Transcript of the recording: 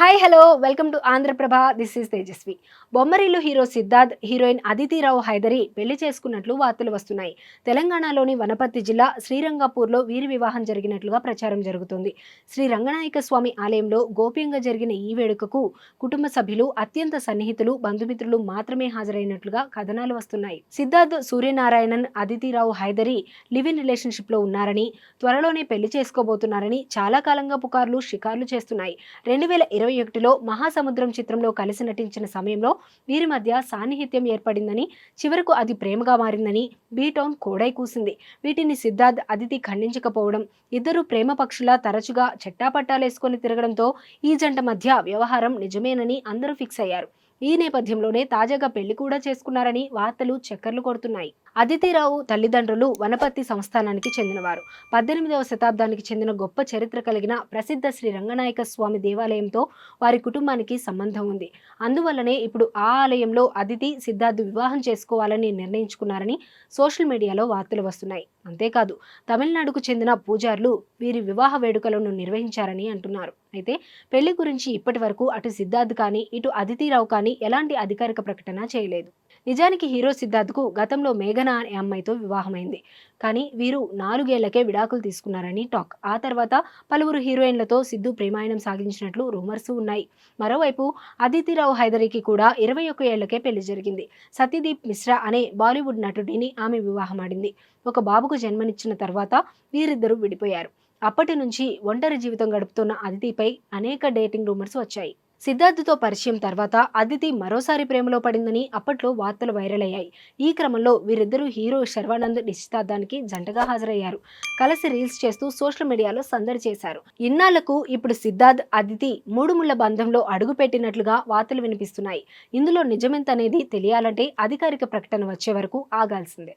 Hi hello welcome to Andhra Prabha. This is Tejaswi. Bommarillu hero Siddharth, heroine Aditi Rao Hydari పెళ్లి చేసుకున్నట్లు వార్తలు వస్తున్నాయి. తెలంగాణలోని వనపర్తి జిల్లా శ్రీరంగపూర్లో వీరి వివాహం జరిగినట్లుగా ప్రచారం జరుగుతుంది. శ్రీ రంగనాయక స్వామి ఆలయంలో గోప్యంగా జరిగిన ఈ వేడుకకు కుటుంబ సభ్యులు, అత్యంత సన్నిహితులు, బంధుమిత్రులు మాత్రమే హాజరైనట్లుగా కథనాలు వస్తున్నాయి. Siddharth సూర్యనారాయణన్, Aditi Rao Hydari live in relationship లో ఉన్నారని, త్వరలోనే పెళ్లి చేసుకోబోతున్నారని చాలా కాలంగా పుకార్లు, షికార్లు చేస్తున్నాయి. 2021లో మహాసముద్రం చిత్రంలో కలిసి నటించిన సమయంలో వీరి మధ్య సాన్నిహిత్యం ఏర్పడిందని, చివరకు అది ప్రేమగా మారిందని బీటౌన్ కోడై కూసింది. వీటిని సిద్ధార్థ్, అదితి ఖండించకపోవడం, ఇద్దరు ప్రేమ పక్షులా తరచుగా చెట్టాపట్టాలేసుకొని తిరగడంతో ఈ జంట మధ్య వ్యవహారం నిజమేనని అందరూ ఫిక్స్ అయ్యారు. ఈ నేపథ్యంలోనే తాజాగా పెళ్లి కూడా చేసుకున్నారని వార్తలు చక్కర్లు కొడుతున్నాయి. అదితిరావు తల్లిదండ్రులు వనపర్తి సంస్థానానికి చెందినవారు. 18వ శతాబ్దానికి చెందిన గొప్ప చరిత్ర కలిగిన ప్రసిద్ధ శ్రీ రంగనాయక స్వామి దేవాలయంతో వారి కుటుంబానికి సంబంధం ఉంది. అందువల్లనే ఇప్పుడు ఆ ఆలయంలో అదితి, సిద్ధార్థ్ వివాహం చేసుకోవాలని నిర్ణయించుకున్నారని సోషల్ మీడియాలో వార్తలు వస్తున్నాయి. అంతేకాదు, తమిళనాడుకు చెందిన పూజారులు వీరి వివాహ వేడుకలను నిర్వహించారని అంటున్నారు. అయితే పెళ్లి గురించి ఇప్పటి వరకు అటు సిద్ధార్థ్ కానీ, ఇటు అదితిరావు కానీ ఎలాంటి అధికారిక ప్రకటన చేయలేదు. నిజానికి హీరో సిద్ధార్థ్కు గతంలో మేఘనా అనే అమ్మాయితో వివాహమైంది. కానీ వీరు 4 ఏళ్లకే విడాకులు తీసుకున్నారని టాక్. ఆ తర్వాత పలువురు హీరోయిన్లతో సిద్ధు ప్రేమాయణం సాగించినట్లు రూమర్స్ ఉన్నాయి. మరోవైపు అదితిరావు హైదరికి కూడా 21 ఏళ్లకే పెళ్లి జరిగింది. సత్యదీప్ మిశ్రా అనే బాలీవుడ్ నటుడిని ఆమె వివాహమాడింది. ఒక బాబుకు జన్మనిచ్చిన తర్వాత వీరిద్దరూ విడిపోయారు. అప్పటి నుంచి ఒంటరి జీవితం గడుపుతున్న అదితిపై అనేక డేటింగ్ రూమర్స్ వచ్చాయి. సిద్ధార్థ్తో పరిచయం తర్వాత అదితి మరోసారి ప్రేమలో పడిందని అప్పట్లో వార్తలు వైరల్ అయ్యాయి. ఈ క్రమంలో వీరిద్దరూ హీరో శర్వానంద్ నిశ్చితార్థానికి జంటగా హాజరయ్యారు. కలిసి రీల్స్ చేస్తూ సోషల్ మీడియాలో సందడి చేశారు. ఇన్నాళ్లకు ఇప్పుడు సిద్ధార్థ్, అదితి మూడు ముళ్ల బంధంలో అడుగు పెట్టినట్లుగా వార్తలు వినిపిస్తున్నాయి. ఇందులో నిజమెంతనేది తెలియాలంటే అధికారిక ప్రకటన వచ్చే వరకు ఆగాల్సిందే.